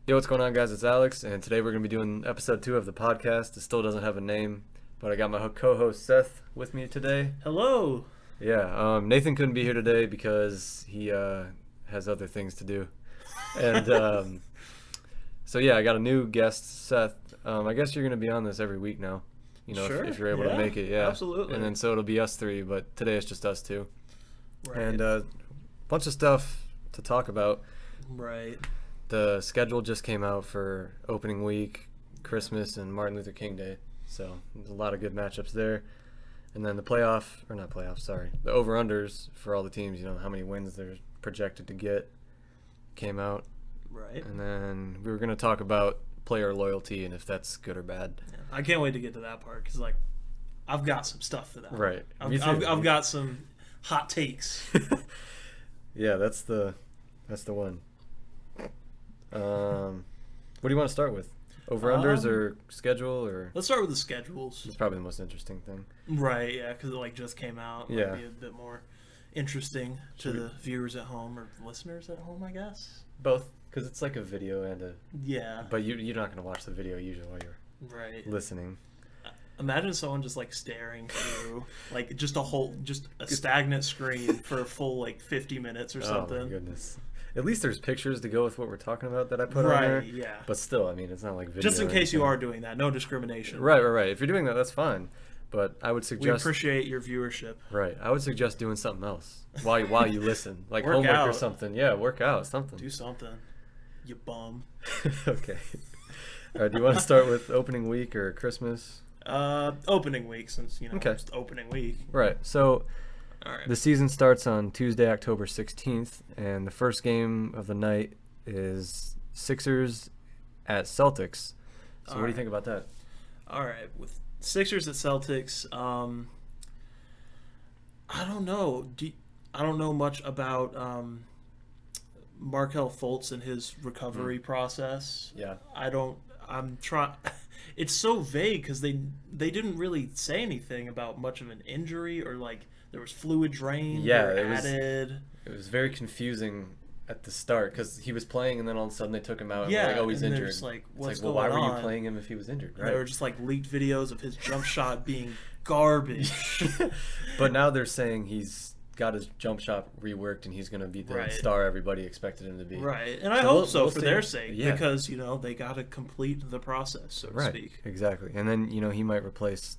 Yo, what's going on, guys? It's Alex, and today we're going to be doing episode 2 of the podcast. It still doesn't have a name, but I got my co-host Seth with me today. Hello. Yeah, Nathan couldn't be here today because he has other things to do. And so, yeah, I got a new guest, Seth. I guess you're going to be on this every week now, Sure. if you're able to make it. Yeah, absolutely. And then so it'll be us three, but today it's just us two. Right. And a bunch of stuff to talk about. Right. The schedule just came out for opening week, Christmas, and Martin Luther King Day. So there's a lot of good matchups there. And then the the over-unders for all the teams, how many wins they're projected to get came out. Right. And then we were going to talk about player loyalty and if that's good or bad. Yeah. I can't wait to get to that part because, I've got some stuff for that. Right. I've got some hot takes. Yeah, that's the one. What do you want to start with? Over-unders or schedule? Or Let's start with the schedules. it's probably the most interesting thing. Right, yeah, because it just came out. Yeah. Might be a bit more interesting to the viewers at home or listeners at home, I guess. Both, because it's like a video and a... Yeah. But you're not going to watch the video usually while you're Right. listening. Imagine someone just staring through just a stagnant screen for a full 50 minutes or something. Oh my goodness. At least there's pictures to go with what we're talking about that I put on there. Right, yeah. But still, it's not like video. Just in or case you anything. are doing that, no discrimination. Right. If you're doing that, that's fine. But I would We suggest... appreciate your viewership. Right. I would suggest doing something else while you listen. Like Work homework or out. something. Yeah, work out, something. Do something, you bum. Okay. All right, do you want to start with opening week or Christmas? Opening week, since Okay. it's opening week. Right. So All right. the season starts on Tuesday, October 16th, and the first game of the night is Sixers at Celtics. So what do you think about that? All right, with Sixers at Celtics, I don't know. I don't know much about Markelle Fultz and his recovery process. Yeah. I'm trying. It's so vague because they didn't really say anything about much of an injury or there was fluid drain. Yeah, that it was- added. It was very confusing at the start because he was playing and then all of a sudden they took him out and Yeah, were like, oh, he's and injured. there's, what's it's like, well, why going were you on? playing him if he was injured? Right. There were just leaked videos of his jump shot being garbage. But now they're saying he's got his jump shot reworked and he's going to be the Right. star everybody expected him to be. Right, and I So hope we'll- so we'll for see. their sake Yeah. because they got to complete the process, so to Right. speak. Exactly. And then he might replace.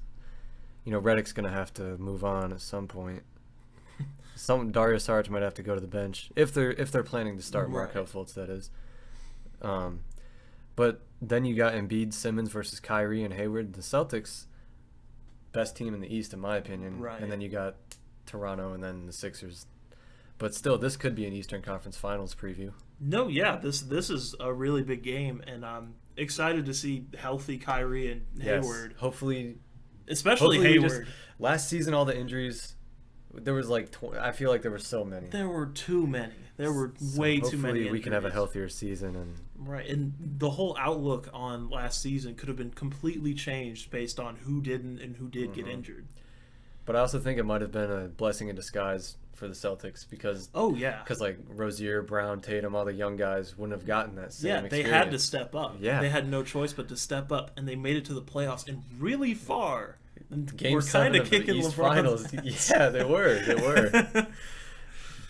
Redick's going to have to move on at some point. Darius Saric might have to go to the bench if they're planning to start Right. Markelle Fultz, that is. But then you got Embiid, Simmons versus Kyrie and Hayward. The Celtics, best team in the East in my opinion. Right. And then you got Toronto and then the Sixers. But still, this could be an Eastern Conference Finals preview. No, yeah, this is a really big game, and I'm excited to see healthy Kyrie and Yes. Hayward, Hopefully especially we Hayward. last season, all the injuries, there was I feel like there were so many. There were too many. There were So way too many. hopefully we can have a injuries. healthier season. And Right, and the whole outlook on last season could have been completely changed based on who didn't and who did get injured. But I also think it might have been a blessing in disguise for the Celtics because Oh yeah, Rozier, Brown, Tatum, all the young guys wouldn't have gotten that same yeah, they experience. had to step up. Yeah. They had no choice but to step up, and they made it to the playoffs and really far. And Game we're 7 kind of of the kicking East LeBron's Finals. ass. Yeah, they were.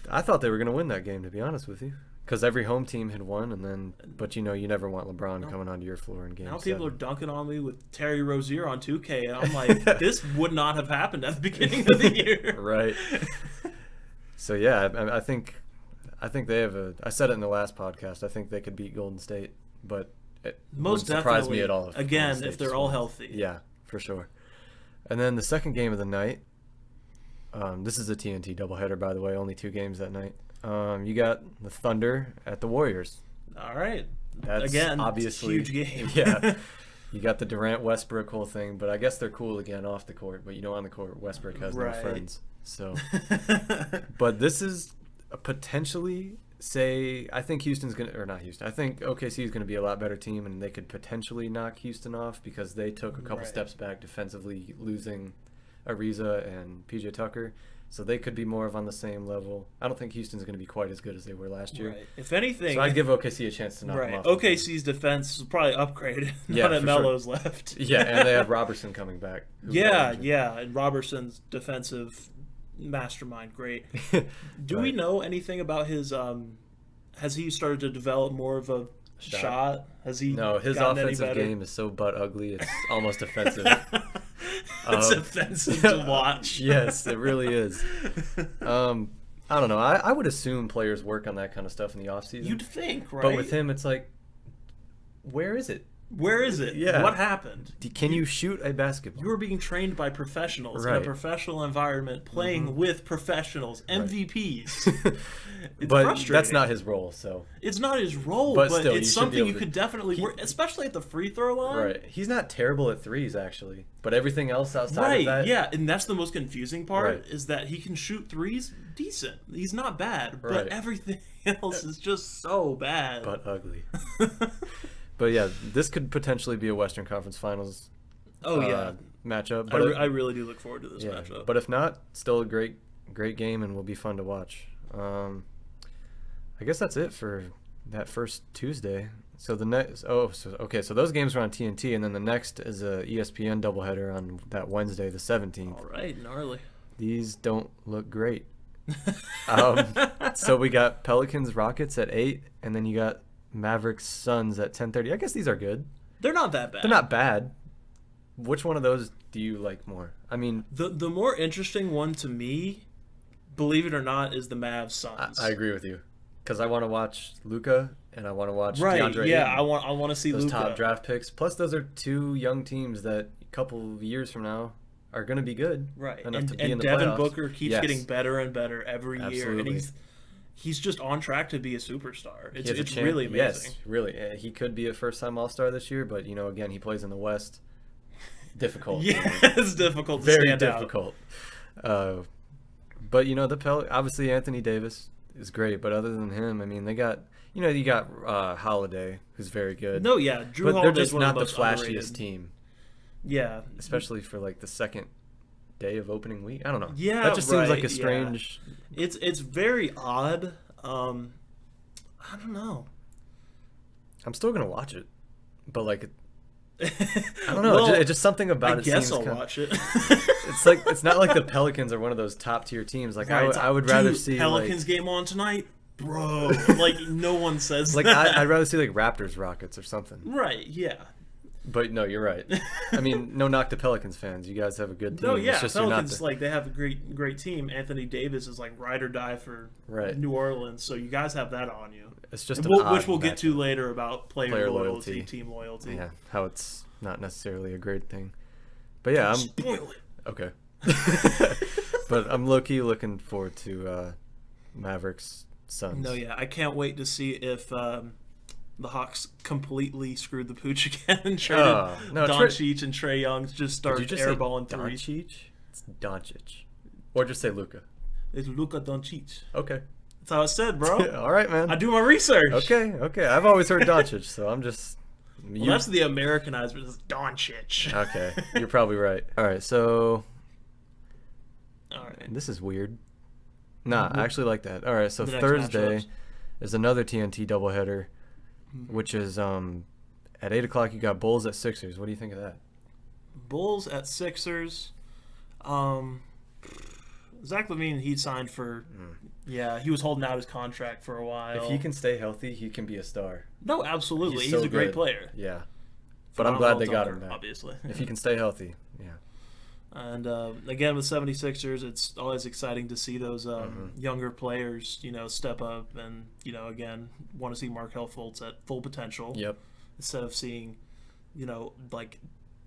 I thought they were going to win that game, to be honest with you. Because every home team had won, but you never want LeBron coming onto your floor in game Now 7. people are dunking on me with Terry Rozier on 2K, and I'm like, this would not have happened at the beginning of the year. Right. So yeah, I think they have I said it in the last podcast. I think they could beat Golden State, but it Most wouldn't surprise definitely. me at all. Again, Golden if State they're just all wins. healthy. Yeah, for sure. And then the second game of the night. This is a TNT doubleheader, by the way. Only 2 games that night. You got the Thunder at the Warriors. All right. That's Again, obviously it's a huge game. Yeah. You got the Durant Westbrook whole thing, but I guess they're cool again off the court. But on the court, Westbrook has no Right. friends. So, but this is a potentially I think Houston's gonna, or not Houston. I think OKC is gonna be a lot better team, and they could potentially knock Houston off because they took a couple Right. steps back defensively, losing Ariza and PJ Tucker. So they could be more of on the same level. I don't think Houston's going to be quite as good as they were last year. Right. If anything, So I'd give OKC a chance to knock them right. off. OKC's defense is probably upgraded. Yeah, Now that for Melo's left. Yeah, and they have Robertson coming back. who got Yeah, injured. yeah, and Robertson's defensive mastermind, great. Do we Right. know anything about his? Has he started to develop more of a shot? Has he? No, his gotten any offensive better? game is so butt ugly. It's almost offensive. It's Um, offensive to watch. Yes, it really is. I don't know. I would assume players work on that kind of stuff in the offseason. You'd think, right? But with him, it's like, where is it? Where is it? Yeah. What happened? Can you shoot a basketball? You were being trained by professionals in a Right. professional environment, playing with professionals, MVPs. It's but frustrating. that's not his role, so. It's not his role, But but still, you it's should be something able you to- could definitely work, especially at the free throw line. Right. He's not terrible at threes, actually. But everything else outside Right, of that. yeah, and that's the most confusing part Right. is that he can shoot threes decent. He's not bad, but Right. everything else is just so bad. But ugly. But yeah, this could potentially be a Western Conference Finals matchup. But I really do look forward to this yeah, matchup. but if not, still a great game and will be fun to watch. I guess that's it for that first Tuesday. So the next, so those games are on TNT, and then the next is a ESPN doubleheader on that Wednesday, the 17th. All right, gnarly. These don't look great. So we got Pelicans Rockets at 8, and then you got Mavericks Suns at 10:30. I guess these are good. They're not that bad. They're not bad. Which one of those do you like more? I mean, The more interesting one to me, believe it or not, is the Mavs Suns. I agree with you, because I want to watch Luka and I want to watch Right? DeAndre Yeah, Ayton, I want to see those Luka. top draft picks. Plus, those are two young teams that a couple of years from now are going to be good. Right, Enough to be and in the Devin playoffs. Booker keeps Yes. getting better and better every year, and Absolutely. he's just on track to be a superstar. He It's has a chance- really amazing. Yes, really. He could be a first-time All-Star this year, but again, he plays in the West. Difficult. Yeah, it's difficult to Very stand out. difficult. But obviously Anthony Davis is great, but other than him, I mean, they got you got Holiday, who's very good. No, yeah, Drew but they're Holiday's just one of not the most flashiest underrated. team, Yeah, especially for like the second day of opening week. I don't know. Yeah, that just seems like right, a strange. it's very odd. I don't know. I'm still gonna watch it, but like, I don't know. Well, It's just something about I it. guess seems I'll kinda- watch it. It's like it's not like the Pelicans are one of those top tier teams. Like Right, I would rather dude, see Pelicans game on tonight, bro. Like no one says like that. I'd rather see like Raptors Rockets or something. Right? Yeah. But no, you're right. I mean, no knock to Pelicans fans. You guys have a good team. No, yeah, It's just you're not Pelicans the- like they have a great team. Anthony Davis is like ride or die for Right. New Orleans, so you guys have that on you. It's just And an which odd we'll get to matchup. later about player loyalty, team loyalty. Yeah, how it's not necessarily a great thing. But yeah, I'm Spoil it. okay. But I'm low-key looking forward to Mavericks Suns. No, yeah, I can't wait to see if the Hawks completely screwed the pooch again and traded no, Doncic and Trae Young to just start Did you just airballing say threes. Doncic? It's Doncic. Or just say Luka. It's Luka Doncic. Okay. That's how I said, bro. All right, man. I do my research. Okay. I've always heard Doncic, so I'm just. Well, that's the Americanized version. It's Doncic. Okay, you're probably right. All right, so All right. this is weird. Nah, I actually like that. All right, so The next Thursday matchups. is another TNT doubleheader, which is at 8:00. You got Bulls at Sixers. What do you think of that? Bulls at Sixers. Zach LaVine, he signed for. Yeah, he was holding out his contract for a while. If he can stay healthy, he can be a star. No, absolutely. He's so a great good. player. Yeah, but I'm glad they got him Dunker, back. obviously. If he can stay healthy, yeah. And again, with 76ers, it's always exciting to see those younger players, step up and, again, want to see Markelle Fultz at full potential. Yep. Instead of seeing, like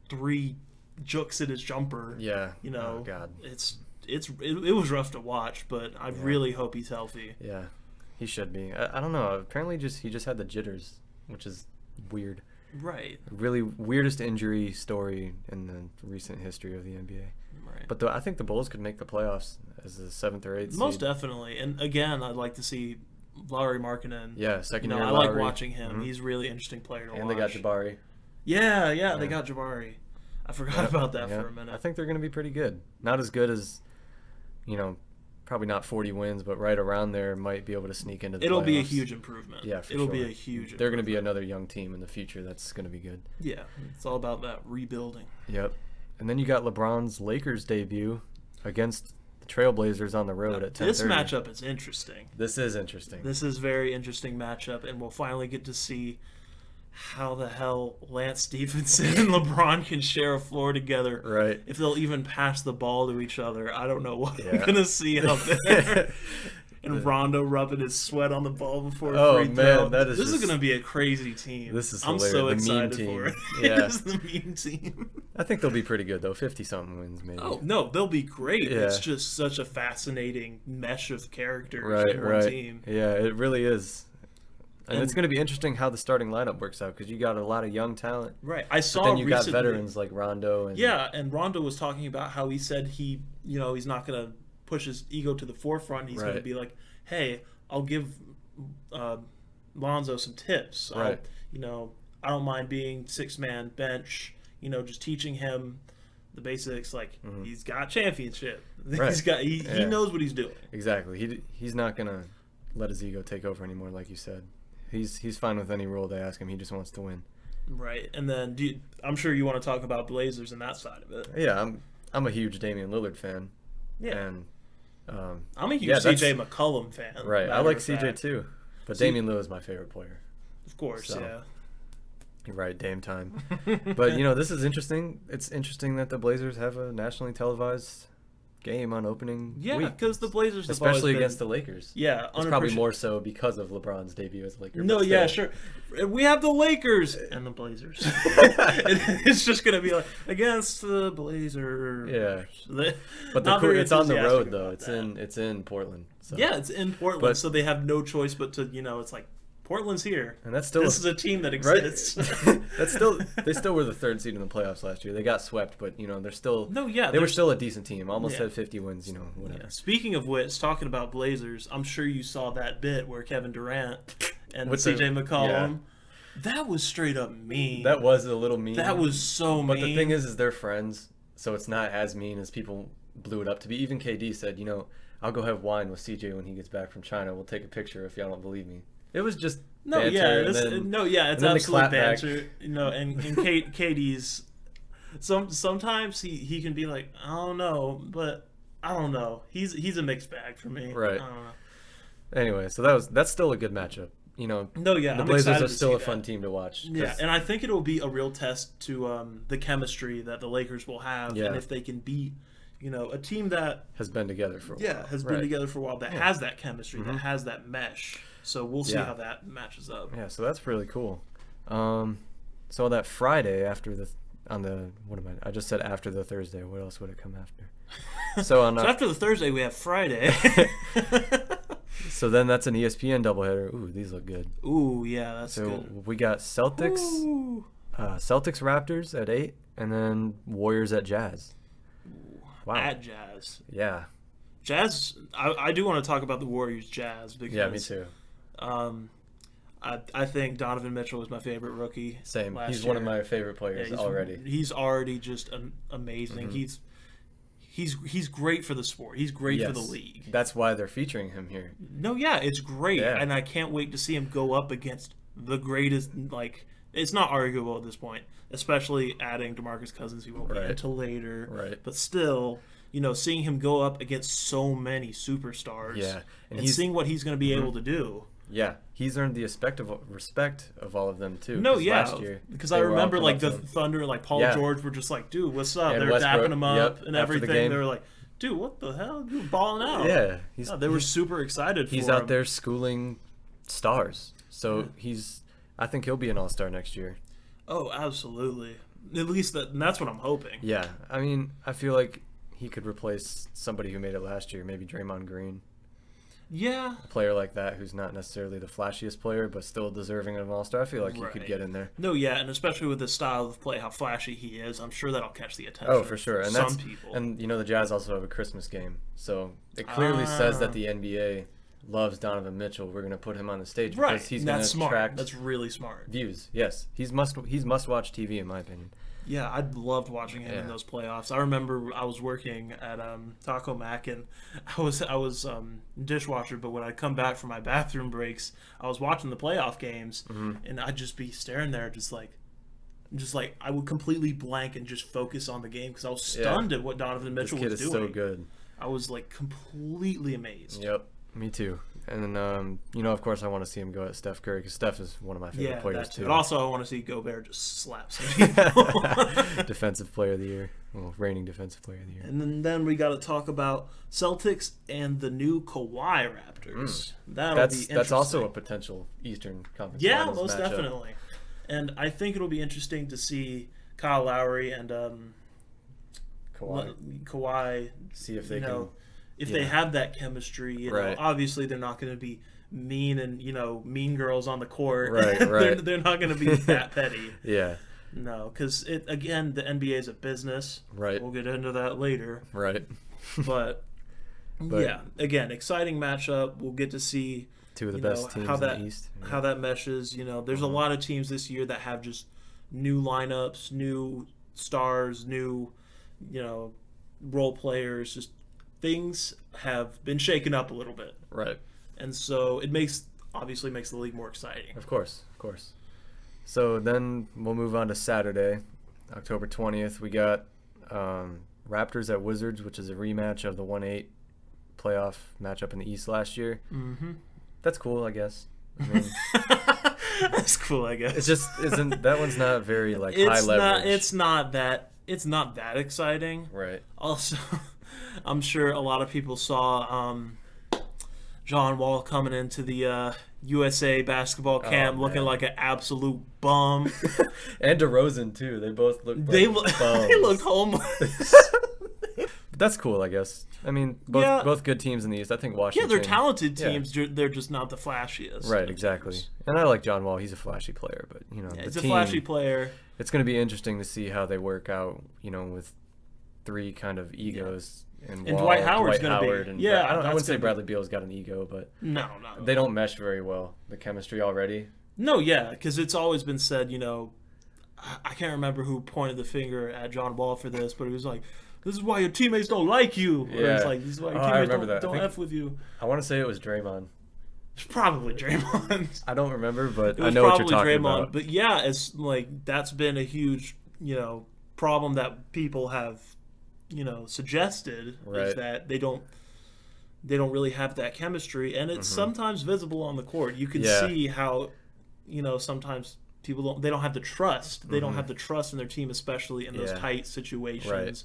3 jukes in his jumper. Yeah. You know, Oh God. it was rough to watch, but I really hope he's healthy. Yeah, he should be. I don't know. Apparently, he just had the jitters, which is weird. Right. Really weirdest injury story in the recent history of the NBA. Right. But I think the Bulls could make the playoffs as the 7th or 8th Most seed. definitely. And again, I'd like to see Lauri Markkanen. Yeah, second year I like Lowry. watching him. Mhm. He's a really interesting player to watch. And they got Jabari. Yeah, they got Jabari. I forgot about that Yeah. for a minute. I think they're going to be pretty good. Not as good as, probably not 40 wins, but right around there might be able to sneak into the It'll be a playoffs. huge improvement. Yeah, for It'll sure. be a huge They're going to be improvement. another young team in the future that's going to be good. Yeah, it's all about that rebuilding. Yep. And then you got LeBron's Lakers debut against the Trailblazers on the road at 10:30. This matchup is interesting. This is interesting. This is a very interesting matchup, and we'll finally get to see how the hell Lance Stephenson and LeBron can share a floor together. Right. If they'll even pass the ball to each other, I don't know what I'm Yeah. gonna see out there. And Rondo rubbing his sweat on the ball before Oh, free man, throw. that is This is just- gonna be a crazy team. This is I'm so hilarious. The meme excited for it. team. Yeah. It is the meme team. I think they'll be pretty good, though. 50-something wins, maybe. Oh no, they'll be great. Yeah. It's just such a fascinating mesh of characters right, in one right. team. Yeah, it really is. And And- it's going to be interesting how the starting lineup works out because you got a lot of young talent. Right. I saw But then you got recently, veterans like Rondo. And, Yeah, and Rondo was talking about how he said he's not going to push his ego to the forefront. He's going to Right. be like, hey, I'll give Lonzo some tips. Right. I don't mind being 6-man bench, just teaching him the basics. Like, he's got championship. Right. He Yeah. knows what he's doing. Exactly. He's not going to let his ego take over anymore, like you said. He's fine with any role they ask him. He just wants to win. Right. And then I'm sure you want to talk about Blazers and that side of it. Yeah, I'm a huge Damian Lillard fan. Yeah. And I'm a huge yeah, that's- CJ McCollum fan. right, I matter like of CJ fact. too. But See- Damian Lillard is my favorite player. Of course, So. yeah. You're right, Dame time. But this is interesting. It's interesting that the Blazers have a nationally televised game on opening Yeah, week, because the Blazers have especially always been- against the Lakers. Yeah, It's probably unappreciated. more so because of LeBron's debut as a Laker. No, but yeah, still. sure. We have the Lakers and the Blazers. It's just gonna be like against the Blazers. Yeah. But Not very it's on the enthusiastic road though. about that. It's in Portland. So. Yeah, it's in Portland, But- so they have no choice but to it's like Portland's here. And that's still This is a team that right. exists. They still were the third seed in the playoffs last year. They got swept, but they're still No, yeah, they were there's- still a decent team. Almost Yeah. had 50 wins. Whatever. Yeah. Speaking of which, talking about Blazers, I'm sure you saw that bit where Kevin Durant and With CJ the- McCollum. That was straight up mean. That was a little mean. That was so mean. But the thing is they're friends, so it's not as mean as people blew it up to be. Even KD said, I'll go have wine with CJ when he gets back from China. We'll take a picture if y'all don't believe me. It was just No, banter, yeah, and it's then- it's then the absolute clapback. banter. And KD's sometimes he can be like, I don't know, but I don't know. He's a mixed bag for me. Right. I don't know. Anyway, so that's still a good matchup. No, yeah, the I'm Blazers excited are to still see a fun that. team to watch. 'cause- Yeah, and I think it'll be a real test to the chemistry that the Lakers will have, Yeah. and if they can beat, a team that has been together for a while. has been Right. together for a while, that Yeah. has that chemistry, Mhm. that has that mesh. So we'll see Yeah. how that matches up. Yeah, so that's really cool. So that Friday after I just said after the Thursday. What else would it come after? So on So after the Thursday, we have Friday. so then that's an ESPN doubleheader. Ooh, these look good. Ooh, yeah, that's So good. we got Celtics Ooh. Celtics Raptors at 8, and then Warriors at Jazz. Wow. At Jazz. Yeah. Jazz, I do want to talk about the Warriors Jazz because Yeah, me too. I think Donovan Mitchell was my favorite rookie. Same. last He's one of year. my favorite players Yeah, already. He's already just amazing. Mhm. He's great for the sport. He's great for the Yes. league. That's why they're featuring him here. No, yeah, it's great, Yeah. and I can't wait to see him go up against the greatest. Like, it's not arguable at this point, especially adding DeMarcus Cousins, who won't Right. get until later. Right. But still, seeing him go up against so many superstars, Yeah. and seeing what he's going to be able to do. Yeah, he's earned the respect of all of them too. No, 'cause yeah, last year, because they I were all remember come like up the to him. Thunder and like Paul Yeah. George were just like, dude, what's up? And They were Westbrook, dapping him up yep, and after the everything. game. They were like, dude, what the hell? You're balling out. Yeah, They were super excited for he's him. out there schooling stars. So I think he'll be an all-star next year. Oh, absolutely. At least that's what I'm hoping. Yeah, I mean, I feel like he could replace somebody who made it last year, maybe Draymond Green. Yeah. A player like that who's not necessarily the flashiest player, but still deserving of an all-star. I feel like he could Right. get in there. No, yeah, and especially with his style of play, how flashy he is, I'm sure that'll catch the attention. Oh, for sure. of And some that's people. and the Jazz also have a Christmas game, so it clearly says that the NBA loves Donovan Mitchell, we're gonna put him on the stage Right. because he's That's gonna smart. attract That's really smart. views. Yes, he's must-watch TV in my opinion. Yeah, I loved watching him in those playoffs. I remember I was working at Taco Mac, and I was dishwasher. But when I come back from my bathroom breaks, I was watching the playoff games, and I'd just be staring there, just like I would completely blank and just focus on the game because I was stunned at what Donovan Mitchell was doing. This kid is so good. I was like completely amazed. Yep, me too. And then, of course, I want to see him go at Steph Curry because Steph is one of my favorite players too. But also, I want to see Gobert just slap some people. Defensive Player of the Year, reigning Defensive Player of the Year. And then we got to talk about Celtics and the new Kawhi Raptors. That'll be interesting. That's also a potential Eastern Conference. Yeah, Finals most matchup. definitely. And I think it'll be interesting to see Kyle Lowry and Kawhi. See if they can. If they have that chemistry, obviously they're not going to be mean and mean girls on the court. Right. they're not going to be that petty. Yeah. No, because again, the NBA is a business. Right. We'll get into that later. Right. But yeah, again, exciting matchup. We'll get to see two of the best teams in the East. How that meshes. There's a lot of teams this year that have just new lineups, new stars, new role players. Just things have been shaken up a little bit. Right. And so it obviously makes the league more exciting. Of course. So then we'll move on to Saturday, October 20th. We got Raptors at Wizards, which is a rematch of the 1-8 playoff matchup in the East last year. Mm-hmm. That's cool, I guess. I mean, that's cool, I guess. It just isn't. That one's not very high leverage. It's not that exciting. Right. Also, I'm sure a lot of people saw John Wall coming into the USA basketball camp looking like an absolute bum. And DeRozan too. They both looked they looked homeless. But that's cool, I guess. I mean, both good teams in the East. I think Washington. Yeah, they're talented teams. Yeah. They're just not the flashiest. Right, exactly. And I like John Wall. He's a flashy player, but he's a flashy player. It's going to be interesting to see how they work out. With three kind of egos. Yeah. And Wall, Dwight Howard's going to be. I wouldn't say Bradley Beal's got an ego, but no, they don't mesh very well. The chemistry already. No, yeah, because it's always been said. I can't remember who pointed the finger at John Wall for this, but it was like, "This is why your teammates don't like you." Or it's like, "This is why your teammates don't F with you." I want to say it was Draymond. It's probably Draymond. I don't remember, but I know what you're talking about. But yeah, it's like that's been a huge, problem that people have, suggested is that they don't really have that chemistry, and it's sometimes visible on the court. You can see how, sometimes people don't have the trust. They don't have the trust in their team, especially in those tight situations. Right.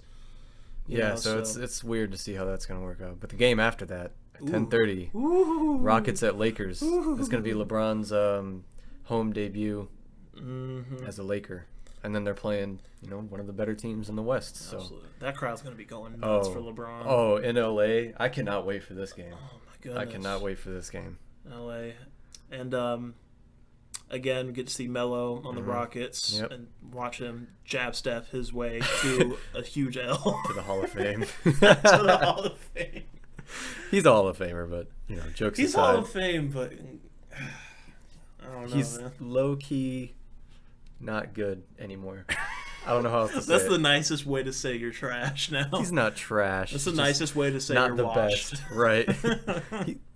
Yeah, so it's weird to see how that's going to work out. But the game after that, at 10:30, Rockets at Lakers. It's going to be LeBron's home debut as a Laker. And then they're playing, one of the better teams in the West. So absolutely. That crowd's going to be going nuts for LeBron. Oh, in LA, I cannot wait for this game. Oh my goodness. I cannot wait for this game. LA. And again, get to see Melo on the Rockets and watch him jab Steph his way to a huge L. To the Hall of Fame. To the Hall of Fame. He's a Hall of Famer, but, jokes aside. He's Hall of Fame, but I don't know, he's man. Low-key not good anymore. I don't know how else to say That's it. the nicest way to say you're trash now. He's not trash. That's the nicest way to say you're washed. Best, right?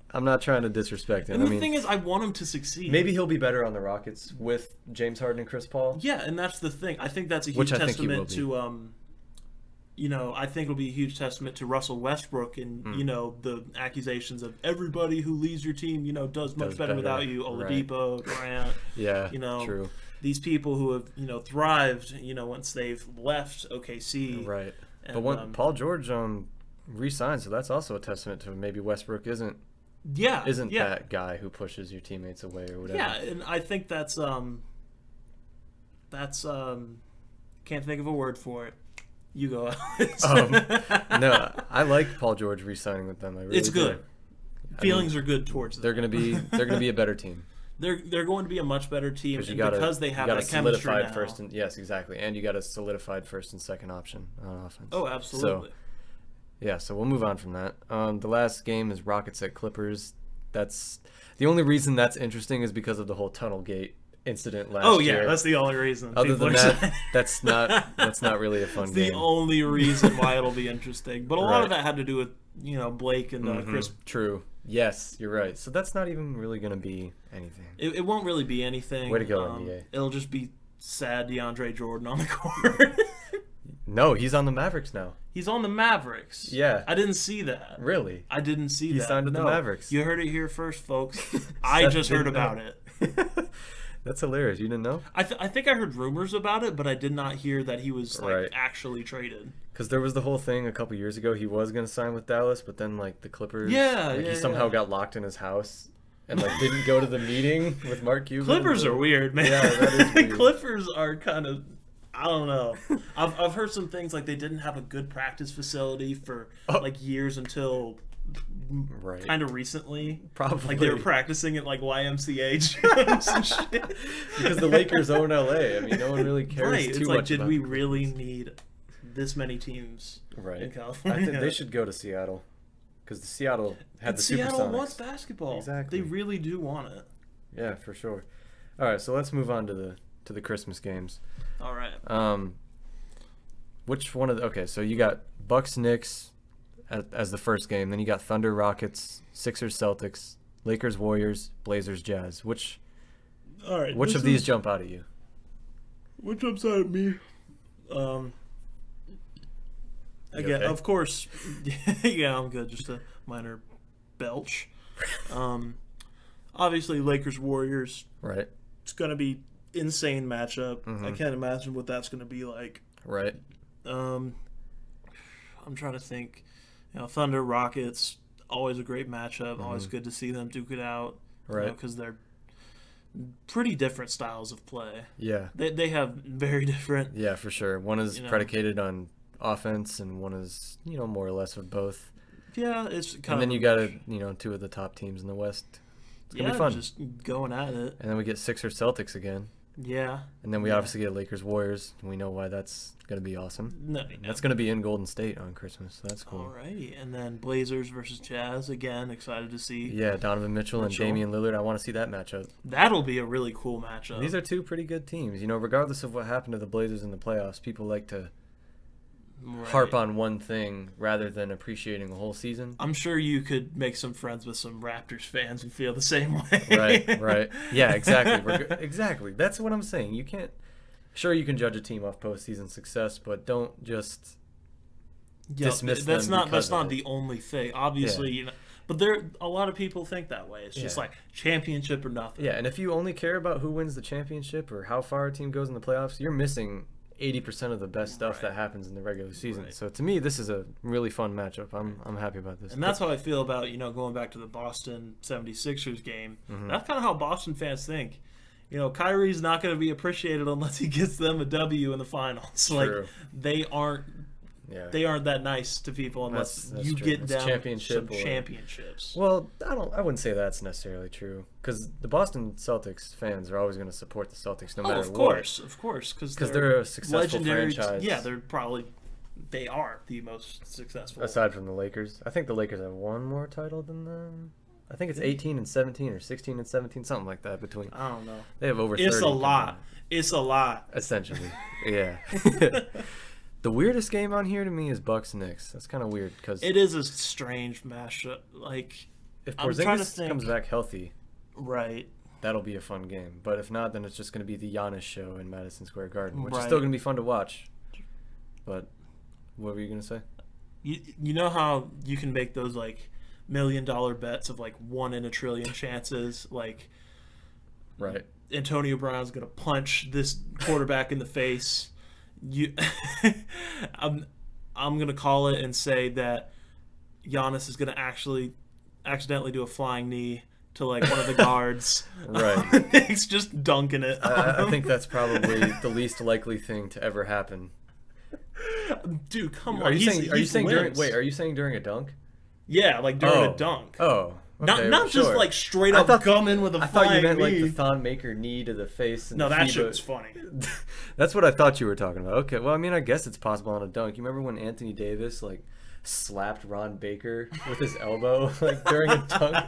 I'm not trying to disrespect him. And the thing is, I want him to succeed. Maybe he'll be better on the Rockets with James Harden and Chris Paul. Yeah, and that's the thing. I think that's a huge testament to, I think it'll be a huge testament to Russell Westbrook and, the accusations of everybody who leaves your team, does much better without you. Oladipo, Durant. Yeah, true. These people who have, thrived, once they've left OKC. Right. And, but when Paul George re-signed, so that's also a testament to maybe Westbrook isn't that guy who pushes your teammates away or whatever. Yeah, and I think that's can't think of a word for it. You go, Alex. No, I like Paul George re-signing with them. I really it's good. Do. Feelings are good towards them. They're gonna be a better team. They're going to be a much better team because they have that chemistry now. Yes, exactly, and you got a solidified first and second option on offense. Oh, absolutely. So we'll move on from that. The last game is Rockets at Clippers. that's the only reason that's interesting is because of the whole tunnel gate incident last year. That's the only reason. Other than that, that's not really a fun it's game. the only reason why it'll be interesting. But a lot of that had to do with Blake and Chris. True. Yes, you're right. So that's not even really going to be anything. It won't really be anything. Way to go, NBA. It'll just be sad DeAndre Jordan on the court. No, he's on the Mavericks now. He's on the Mavericks. Yeah. I didn't see that. Really? I didn't see that. He signed with the Mavericks. You heard it here first, folks. I just heard about it. That's hilarious. You didn't know? I think I heard rumors about it, but I did not hear that he was actually traded. Because there was the whole thing a couple years ago. He was going to sign with Dallas, but then the Clippers. He somehow got locked in his house and didn't go to the meeting with Mark Cuban. Clippers are weird, man. Yeah, that is weird. Clippers are kind of. I don't know. I've heard some things they didn't have a good practice facility for years until kind of recently. Probably they were practicing at YMCA gyms and shit. Because the Lakers own LA. I mean, no one really cares too much. Did we really need this many teams in California? I think they should go to Seattle because Seattle had the Supersonics. Seattle wants basketball. Exactly. They really do want it. Yeah, for sure. All right, so let's move on to the Christmas games. All right. Which one of the... Okay, so you got Bucks Knicks as the first game. Then you got Thunder Rockets, Sixers Celtics, Lakers Warriors, Blazers Jazz. Which of these jump out at you? What jumps out at me? Again, of course. Yeah, I'm good. Just a minor belch. Obviously, Lakers Warriors. Right. It's gonna be insane matchup. Mm-hmm. I can't imagine what that's gonna be like. Right. I'm trying to think. Thunder Rockets, always a great matchup. Mm-hmm. Always good to see them duke it out. Right. Because they're pretty different styles of play. Yeah. They have very different. Yeah, for sure. One is predicated on offense, and one is more or less of both. Yeah, it's kind of. And then you got two of the top teams in the West. It's gonna be fun. Just going at it. And then we get Sixers Celtics again. Yeah. And then we obviously get Lakers Warriors. And we know why that's gonna be awesome. No. That's gonna be in Golden State on Christmas. So that's cool. Alrighty. And then Blazers versus Jazz again. Excited to see. Yeah, Donovan Mitchell and Damian Lillard. I want to see that matchup. That'll be a really cool matchup. These are two pretty good teams. Regardless of what happened to the Blazers in the playoffs, people like to harp on one thing rather than appreciating the whole season. I'm sure you could make some friends with some Raptors fans who feel the same way. Right. Yeah, exactly. Exactly. That's what I'm saying. You can't. Sure, you can judge a team off postseason success, but don't just dismiss them. That's not the only thing. Obviously, but a lot of people think that way. It's just like championship or nothing. Yeah, and if you only care about who wins the championship or how far a team goes in the playoffs, you're missing 80% of the best stuff that happens in the regular season. Right. So to me, this is a really fun matchup. I'm happy about this. And that's how I feel about, going back to the Boston 76ers game. Mm-hmm. That's kind of how Boston fans think. Kyrie's not going to be appreciated unless he gets them a W in the finals. True. They aren't that nice to people unless that's you true. get It's down championships. Well, I wouldn't say that's necessarily true because the Boston Celtics fans are always going to support the Celtics no matter what. Of course, because they're a successful franchise. Yeah, they are the most successful. Aside from the Lakers, I think the Lakers have one more title than them. I think it's 18 and 17 or 16 and 17, something like that between. I don't know. They have over 30. It's a lot. Essentially, yeah. The weirdest game on here to me is Bucks Knicks. That's kind of weird because it is a strange mashup. If Porzingis comes back healthy, right, that'll be a fun game. But if not, then it's just going to be the Giannis show in Madison Square Garden, which is still going to be fun to watch. But what were you going to say? You know how you can make those $1 million bets of 1 in a trillion chances, right? Antonio Brown's going to punch this quarterback in the face. I'm gonna call it and say that Giannis is gonna actually accidentally do a flying knee to one of the guards. Right. It's just dunking it. I think that's probably the least likely thing to ever happen. Dude, come on. Are you saying during a dunk? Yeah, during a dunk. Oh. Okay, not just straight up come in with a flying knee. I thought you meant the Thon Maker knee to the face. And no, that shit was funny. That's what I thought you were talking about. Okay, well, I guess it's possible on a dunk. You remember when Anthony Davis slapped Ron Baker with his elbow like during a dunk,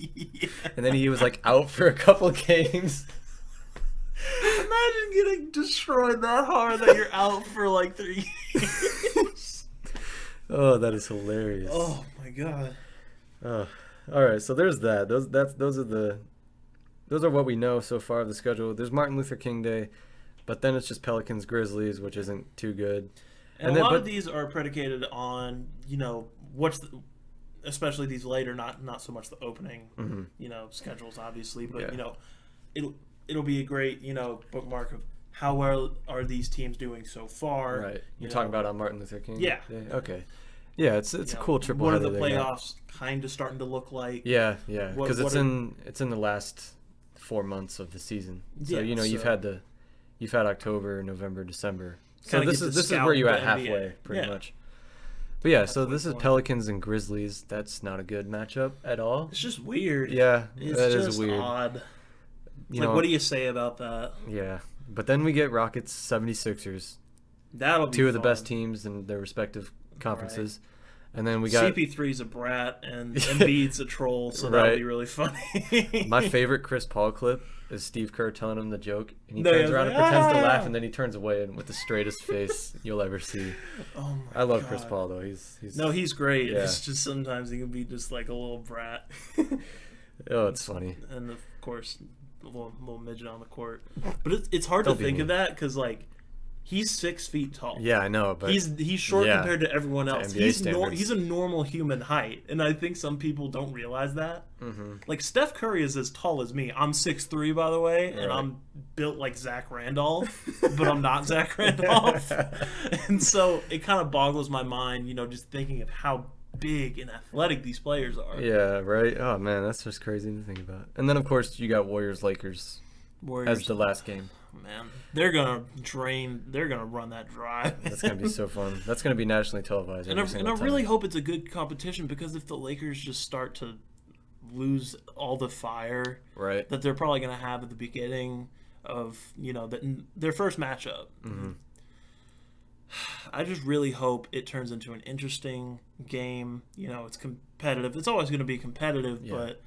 Yeah. and then he was like out for a couple games. Imagine getting destroyed that hard that you're out for like 3 years. Oh, that is hilarious. Oh my god. Oh, all right. So there's that. Those are what we know so far of the schedule. There's Martin Luther King Day, but then it's just Pelicans Grizzlies, which isn't too good. And a lot of these are predicated on, especially these later, not so much the opening, schedules obviously, but it'll be a great, bookmark of how well are these teams doing so far. Right. You're talking about on Martin Luther King Yeah. Day? Okay. Yeah, it's a cool triple. What are header the they got. playoffs kind of starting to look like? Yeah, because it's in the last 4 months of the season. So you've had October, November, December. So this is where you're at halfway, pretty much. But yeah, so this is Pelicans and Grizzlies. That's not a good matchup at all. It's just weird. Yeah, it's that just is weird. Odd. What do you say about that? Yeah, but then we get Rockets 76ers. That'll be two of the fun. best teams in their respective conferences. Right. And then we got CP3's a brat and Embiid's a troll, so that'll be really funny. My favorite Chris Paul clip is Steve Kerr telling him the joke, and he turns around and pretends to laugh, and then he turns away and with the straightest face you'll ever see. Oh my I love God. Chris Paul though. He's great. Yeah. It's just sometimes he can be just like a little brat. Oh, it's funny. And of course, a little midget on the court. But it's hard to think of that because he's 6 feet tall. Yeah, I know, but he's short compared to everyone else. He's a normal human height, and I think some people don't realize that. Mm-hmm. Like Steph Curry is as tall as me. I'm 6'3", by the way, and I'm built like Zach Randolph, but I'm not Zach Randolph. And so it kind of boggles my mind, just thinking of how big and athletic these players are. Yeah, right. Oh man, that's just crazy to think about. And then of course you got Warriors as the last game. Man, they're gonna run that dry. That's gonna be so fun. That's gonna be nationally televised. And I really hope it's a good competition, because if the Lakers just start to lose all the fire that they're probably gonna have at the beginning of their first matchup, I just really hope it turns into an interesting game. It's competitive. It's always gonna be competitive, but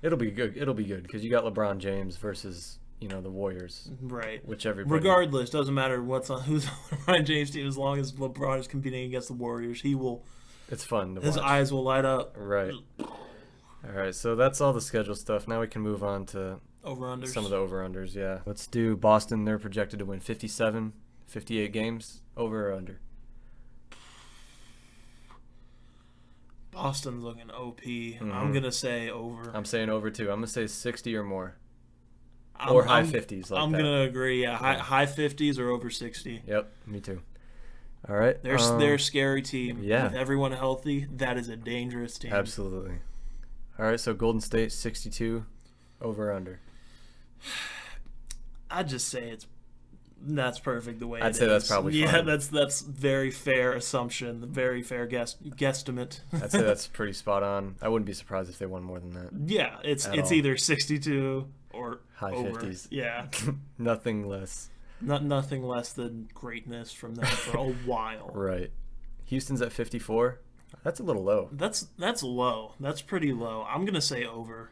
it'll be good. It'll be good because you got LeBron James versus the Warriors, right? Which everybody, regardless, doesn't matter who's on LeBron James' team, as long as LeBron is competing against the Warriors, he will. It's fun to his watch. eyes will light up. Right. All right, so that's all the schedule stuff. Now we can move on to over-unders. Some of the over-unders. Yeah, let's do Boston. They're projected to win 57, 58 games. Over or under? Boston's looking OP. I'm gonna say over. I'm saying over too. I'm gonna say 60 or more. Or high 50s. I'm gonna agree. Yeah, high 50s or over 60. Yep, me too. All right. They're a scary team. Yeah. With everyone healthy, that is a dangerous team. Absolutely. All right, so Golden State 62, over or under? I'd just say that's perfect the way I'd say that's probably fine. Yeah, that's very fair assumption, very fair guesstimate. I'd say that's pretty spot on. I wouldn't be surprised if they won more than that. Yeah, it's either 62 or high over. 50s. Yeah. Nothing less. Nothing less than greatness from them for a while. Right. Houston's at 54. That's a little low. That's low. That's pretty low. I'm gonna say over.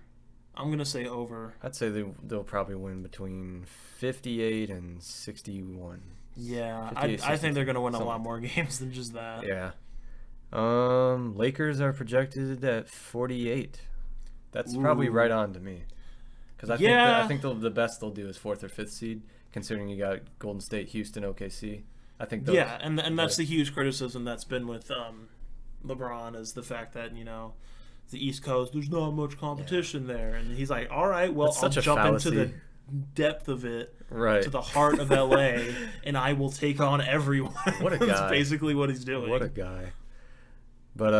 I'd say they'll probably win between 58 and 61. Yeah, I think they're gonna win a lot more games than just that. Yeah. Lakers are projected at 48. That's probably right on to me. Because I think the best they'll do is 4th or 5th seed, considering you got Golden State, Houston, OKC. I think those, and that's the huge criticism that's been with LeBron, is the fact that the East Coast, there's not much competition there, and he's like, all right, well, I'll jump into the depth of it, to the heart of LA, and I will take on everyone. What a guy! That's basically what he's doing. What a guy! But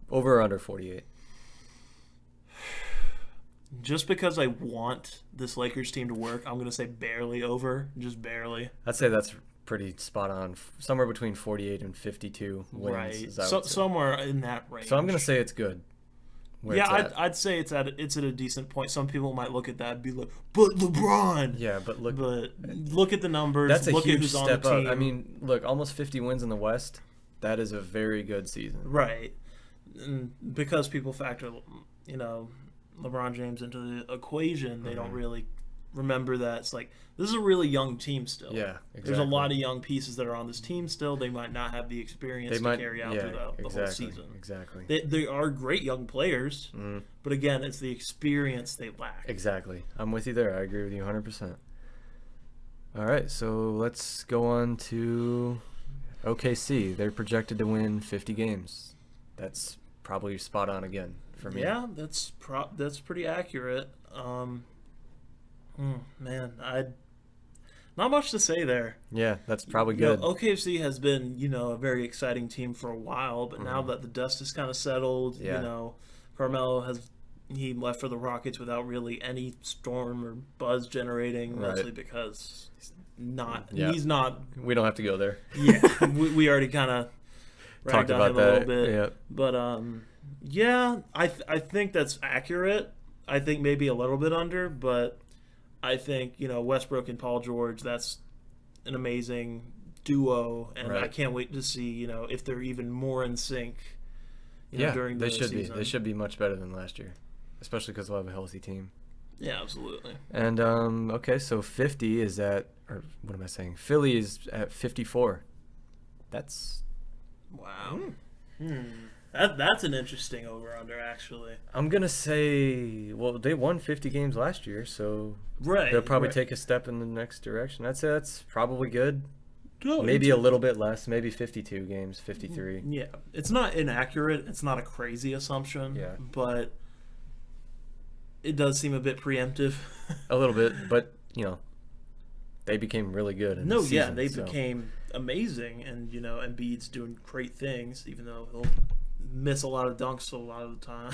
over or under 48? Just because I want this Lakers team to work, I'm going to say barely over, just barely. I'd say that's pretty spot on. Somewhere between 48 and 52 wins. Right. Somewhere in that range. So I'm going to say it's good. I'd say it's at a decent point. Some people might look at that and be like, but LeBron. Yeah, but look at the numbers. That's a look huge at who's step on the up. team. I mean, look, almost 50 wins in the West. that is a very good season. Right. And because people factor, LeBron James into the equation, they don't really remember that it's like this is a really young team still. Yeah, exactly. There's a lot of young pieces that are on this team still. They might not have the experience to carry out through the whole season. Exactly. They are great young players, but again, it's the experience they lack. Exactly. I'm with you there. I agree with you 100%. All right, so let's go on to OKC. They're projected to win 50 games. That's probably spot on again for me. Yeah, that's pretty accurate. Man, not much to say there. Yeah, that's probably good. OKC has been, a very exciting team for a while, but now that the dust is kind of settled, Carmelo he left for the Rockets without really any storm or buzz generating, mostly because he's not. We don't have to go there. Yeah, we already kind of talked about that a little bit. Yep. But I think that's accurate. I think maybe a little bit under, but I think, Westbrook and Paul George, that's an amazing duo, and I can't wait to see, if they're even more in sync during the season. They should be much better than last year, especially because they'll have a healthy team. Yeah, absolutely. And, okay, so 50 is at, or what am I saying? Philly is at 54. That's... Wow. That's an interesting over-under, actually. I'm going to say, well, they won 50 games last year, so they'll probably take a step in the next direction. I'd say that's probably good. No, maybe a little bit less, maybe 52 games, 53. Yeah, it's not inaccurate. It's not a crazy assumption, but it does seem a bit preemptive. A little bit, but, they became really good in the season. They became amazing, and, Embiid's doing great things, even though he'll miss a lot of dunks a lot of the time.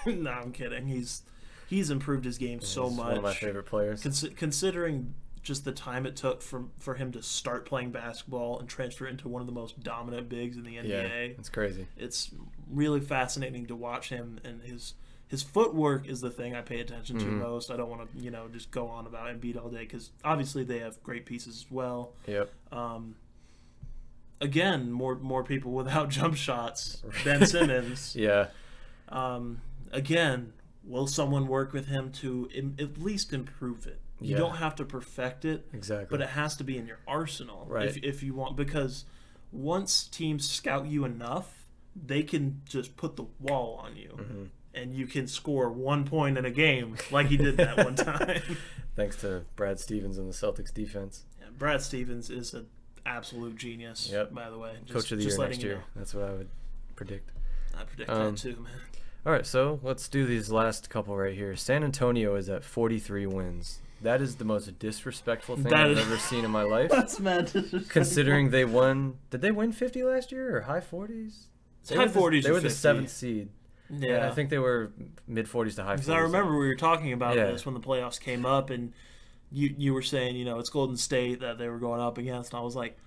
No, I'm kidding. He's improved his game so much. One of my favorite players. Considering just the time it took for him to start playing basketball and transfer into one of the most dominant bigs in the NBA. Yeah, it's crazy. It's really fascinating to watch him, and his footwork is the thing I pay attention to most. I don't want to, just go on about Embiid all day because obviously they have great pieces as well. Yep. Again, more people without jump shots. Ben Simmons. Yeah. Again, will someone work with him to at least improve it? You don't have to perfect it. Exactly. But it has to be in your arsenal. Right. If you want, because once teams scout you enough, they can just put the wall on you. Mm-hmm. And you can score 1 point in a game like he did that one time. Thanks to Brad Stevens and the Celtics defense. Yeah, Brad Stevens is an absolute genius, by the way. Coach of the year next year. That's what I would predict. I predict that too, man. All right, so let's do these last couple right here. San Antonio is at 43 wins. That is the most disrespectful thing I've ever seen in my life. That's mad disrespectful. Considering they won... Did they win 50 last year or high 40s? High 40s. They were the 7th seed. Yeah, I think they were mid-40s to high 40s. Because I remember we were talking about this when the playoffs came up, and you were saying, it's Golden State that they were going up against, and I was like,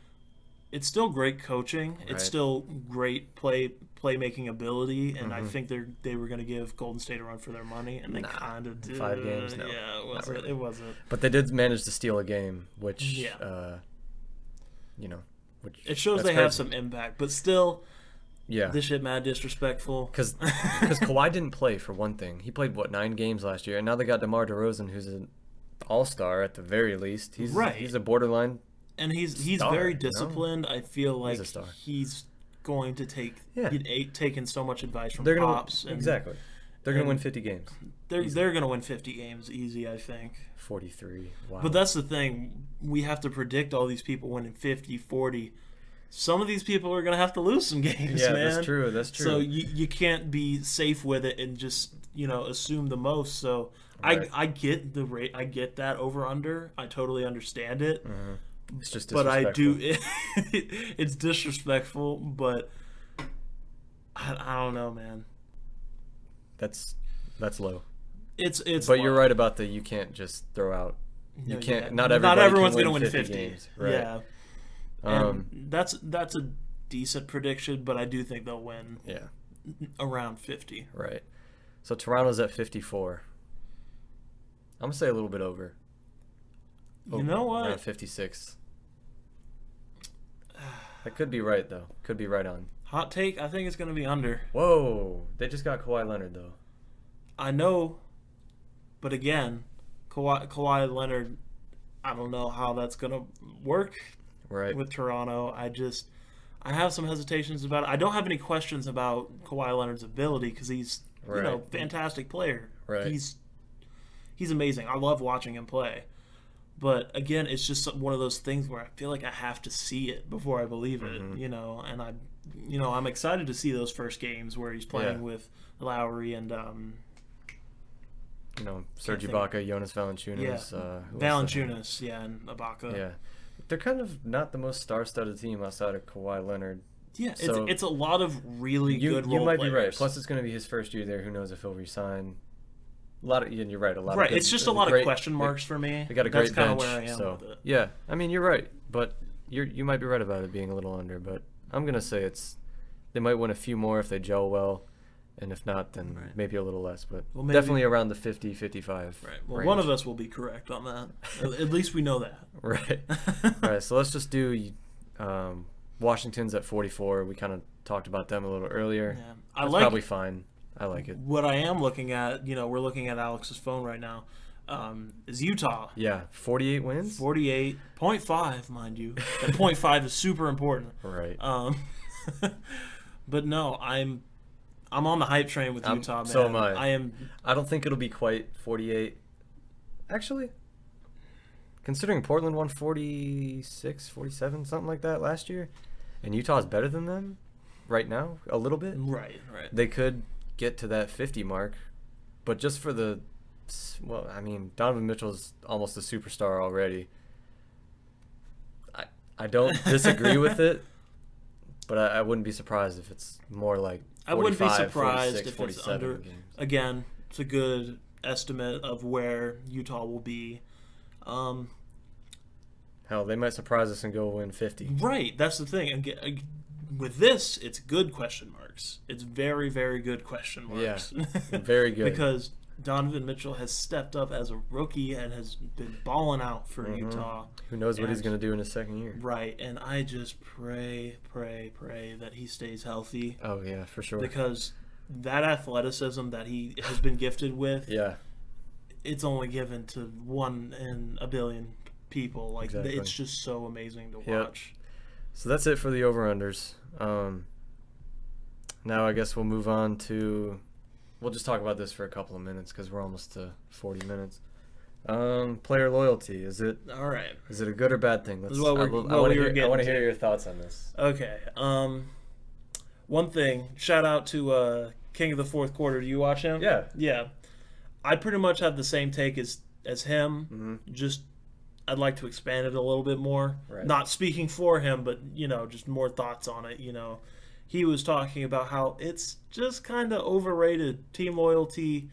it's still great coaching. Right. It's still great playmaking ability, and I think they were going to give Golden State a run for their money, and they kind of did. 5 games, no. Yeah, it wasn't. But they did manage to steal a game, which, it shows they have some impact, but still... Yeah, this shit mad disrespectful. Because Kawhi didn't play for one thing. He played 9 games last year, and now they got DeMar DeRozan, who's an all-star at the very least. He's a borderline, and he's star, very disciplined. I feel like he's going to take taken so much advice from Pops. Exactly, they're gonna win 50 games. They're gonna win 50 games easy. I think 43. Wow. But that's the thing. We have to predict all these people winning 50, 40. Some of these people are going to have to lose some games, man. Yeah, that's true. So you can't be safe with it and just, assume the most. So I get the rate. I get that over-under. I totally understand it. Mm-hmm. It's just disrespectful. But I do... it's disrespectful, but I don't know, man. That's low. It's. But low. You're right about you can't just throw out... You can't... Yeah. Not everyone's going to win 50 games. Right. Yeah. And that's a decent prediction, but I do think they'll win around 50. Right. So Toronto's at 54. I'm going to say a little bit over. You know what? Around 56. That could be right, though. Could be right on. Hot take, I think it's going to be under. Whoa. They just got Kawhi Leonard, though. I know, but again, Kawhi Leonard, I don't know how that's going to work with Toronto. I have some hesitations about it. I don't have any questions about Kawhi Leonard's ability because he's, fantastic player. Right. He's amazing. I love watching him play. But again, it's just one of those things where I feel like I have to see it before I believe it, and I'm excited to see those first games where he's playing with Lowry and Serge Ibaka, Jonas Valanciunas, and Ibaka. Yeah. They're kind of not the most star-studded team outside of Kawhi Leonard. Yeah, so it's a lot of really good role players. You might be right. Plus, it's going to be his first year there. Who knows if he'll resign? You're right. It's just a lot of question marks for me. They got a great bench. That's kind of where I am with it. Yeah, I mean, you're right, but you might be right about it being a little under. But I'm gonna say they might win a few more if they gel well, and if not, then maybe a little less. But definitely around the 50, 55. Right. Well, range. One of us will be correct on that. At least we know that. Right. All right. So let's just do Washington's at 44. We kind of talked about them a little earlier. Yeah. That's probably fine. I like it. What I am looking at, we're looking at Alex's phone right now, is Utah. Yeah, 48 wins? 48.5, mind you. And 0.5 is super important. Right. But no, I'm on the hype train with Utah, man. So am I. I don't think it'll be quite 48. Actually, considering Portland won 46, 47, something like that last year, and Utah's better than them right now, a little bit. Right. They could get to that 50 mark, but just for Donovan Mitchell's almost a superstar already. I don't disagree with it, but I wouldn't be surprised if it's more like 45, I wouldn't be surprised 46, if it's under. Games. Again, it's a good estimate of where Utah will be. Hell, they might surprise us and go win 50. Right, that's the thing. And with this, it's good question marks. It's very, very good question marks. Yeah, very good. Because Donovan Mitchell has stepped up as a rookie and has been balling out for Utah. Who knows what he's going to do in his second year. Right, and I just pray that he stays healthy. Oh, yeah, for sure. Because that athleticism that he has been gifted with, it's only given to 1 in a billion people. Like, exactly. It's just so amazing to watch. So that's it for the over-unders. Now I guess we'll move on to... We'll just talk about this for a couple of minutes because we're almost to 40 minutes. Player loyalty. Is it all right? Is it a good or bad thing? I want to hear your thoughts on this. Okay. One thing. Shout out to King of the Fourth Quarter. Do you watch him? Yeah. Yeah. I pretty much have the same take as him. Mm-hmm. Just I'd like to expand it a little bit more. Right. Not speaking for him, but just more thoughts on it. He was talking about how it's just kind of overrated, team loyalty,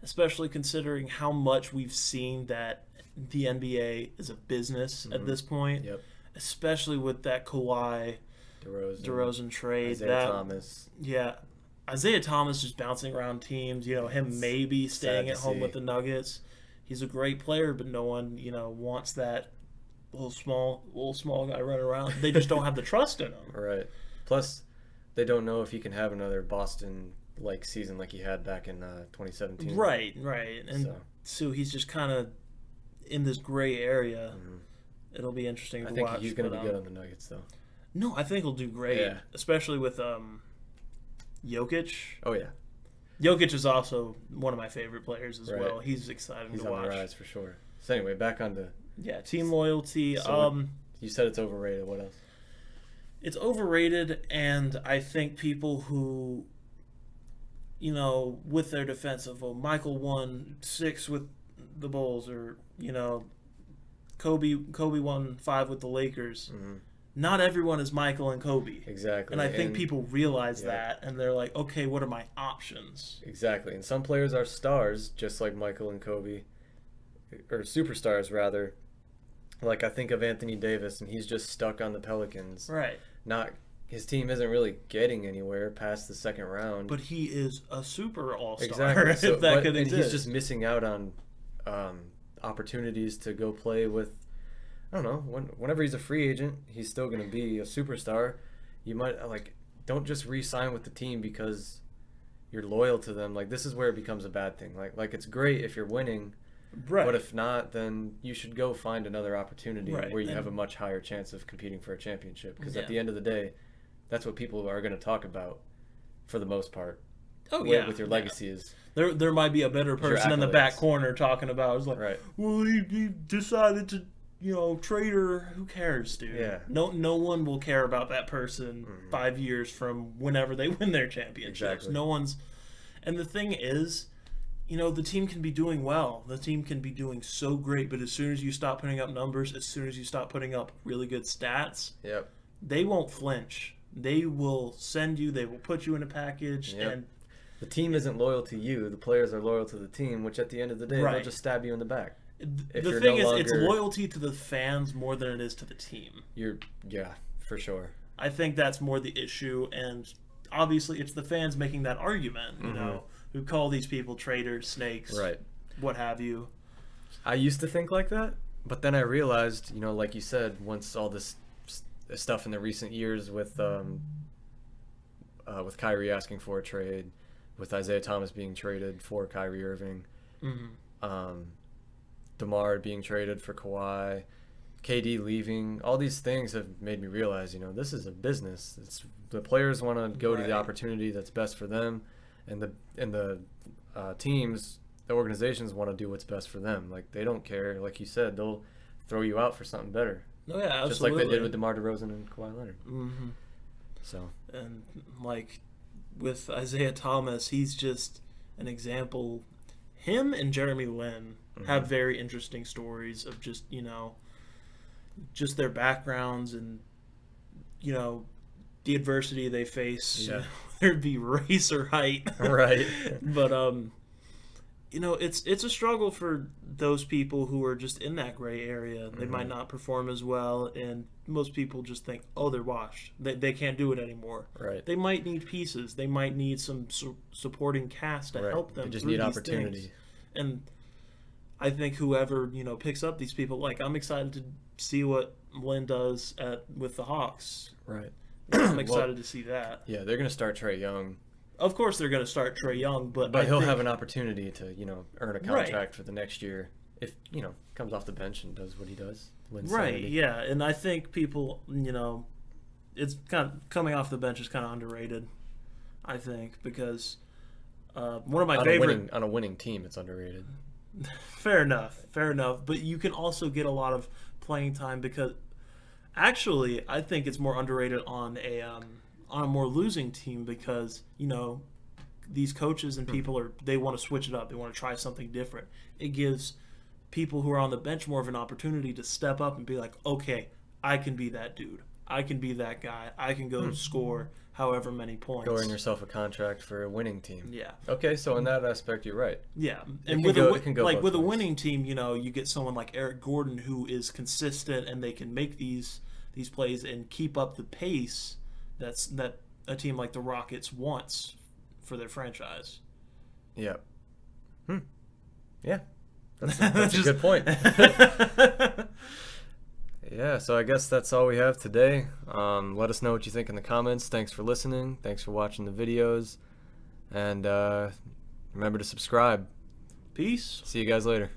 especially considering how much we've seen that the NBA is a business at this point. Yep. Especially with that Kawhi, DeRozan trade. Isaiah Thomas. Yeah. Isaiah Thomas just bouncing around teams, him maybe staying at home with the Nuggets. He's a great player, but no one, wants that little small guy running around. They just don't have the trust in him. Right. Plus, they don't know if he can have another Boston-like season like he had back in 2017. Right. And so he's just kind of in this gray area. Mm-hmm. It'll be interesting to watch. I think he's going to be good on the Nuggets, though. No, I think he'll do great, especially with Jokic. Oh, yeah. Jokic is also one of my favorite players as well. He's exciting to watch. He's on the rise for sure. So anyway, back on to... Yeah, team loyalty. So you said it's overrated. What else? It's overrated, and I think people who, with their defense of, Michael won 6 with the Bulls, or, Kobe won 5 with the Lakers. Mm-hmm. Not everyone is Michael and Kobe. Exactly. And I think people realize that, and they're like, okay, what are my options? Exactly. And some players are stars, just like Michael and Kobe, or superstars, rather. Like, I think of Anthony Davis, and he's just stuck on the Pelicans. Right. His team isn't really getting anywhere past the second round. But he is a super all-star. Exactly. So, if that could exist. And he's just missing out on opportunities to go play with I don't know, whenever he's a free agent, he's still going to be a superstar. You might, don't just re-sign with the team because you're loyal to them. Like, this is where it becomes a bad thing. Like it's great if you're winning, right? But if not, then you should go find another opportunity where you have a much higher chance of competing for a championship. Because at the end of the day, that's what people are going to talk about for the most part. Oh, yeah. With your legacy is... There might be a better person in the back corner talking about, it's like, well, he decided to, trade her. Who cares, dude? Yeah. No one will care about that person 5 years from whenever they win their championships. Exactly. No one's... And the thing is, the team can be doing well. The team can be doing so great, but as soon as you stop putting up numbers, as soon as you stop putting up really good stats, they won't flinch. They will they will put you in a package, and the team isn't loyal to you. The players are loyal to the team, which at the end of the day, they'll just stab you in the back. The thing is, it's loyalty to the fans more than it is to the team. Yeah, for sure. I think that's more the issue, and obviously it's the fans making that argument, who call these people traitors, snakes, what have you. I used to think like that, but then I realized, like you said, once all this stuff in the recent years with Kyrie asking for a trade, with Isaiah Thomas being traded for Kyrie Irving, DeMar being traded for Kawhi, KD leaving, all these things have made me realize, this is a business. The players want to go to the opportunity that's best for them, and the teams, the organizations want to do what's best for them. Like, they don't care. Like you said, they'll throw you out for something better. Oh, yeah, absolutely. Just like they did with DeMar DeRozan and Kawhi Leonard. So. And, with Isaiah Thomas, he's just an example. Him and Jeremy Lin have very interesting stories of just, just their backgrounds and, the adversity they face, whether it be race or height. Right. But, it's a struggle for those people who are just in that gray area. They might not perform as well, and most people just think, oh, they're washed. They can't do it anymore. Right. They might need pieces. They might need some supporting cast to help them. They just through need these opportunity. Things. And I think whoever picks up these people, like, I'm excited to see what Lynn does with the Hawks. Right. I'm excited to see that. Yeah, they're going to start Trae Young. Of course, they're going to start Trae Young, but he'll have an opportunity to earn a contract for the next year if comes off the bench and does what he does. Yeah, and I think people it's kind of coming off the bench is kind of underrated. I think because one of my favorite on a winning team, it's underrated. Fair enough, but you can also get a lot of playing time because actually I think it's more underrated on a more losing team because these coaches and people they want to switch it up. They want to try something different. It gives people who are on the bench more of an opportunity to step up and be like, okay, I can be that dude. I can be that guy. I can go score however many points. Go earn yourself a contract for a winning team. Yeah. Okay, so in that aspect, you're right. Yeah, and with a winning team, you get someone like Eric Gordon who is consistent and they can make these plays and keep up the pace that a team like the Rockets wants for their franchise. Yeah. Yeah. That's a good point. Yeah, so I guess that's all we have today. Let us know what you think in the comments. Thanks for listening. Thanks for watching the videos. And remember to subscribe. Peace. See you guys later.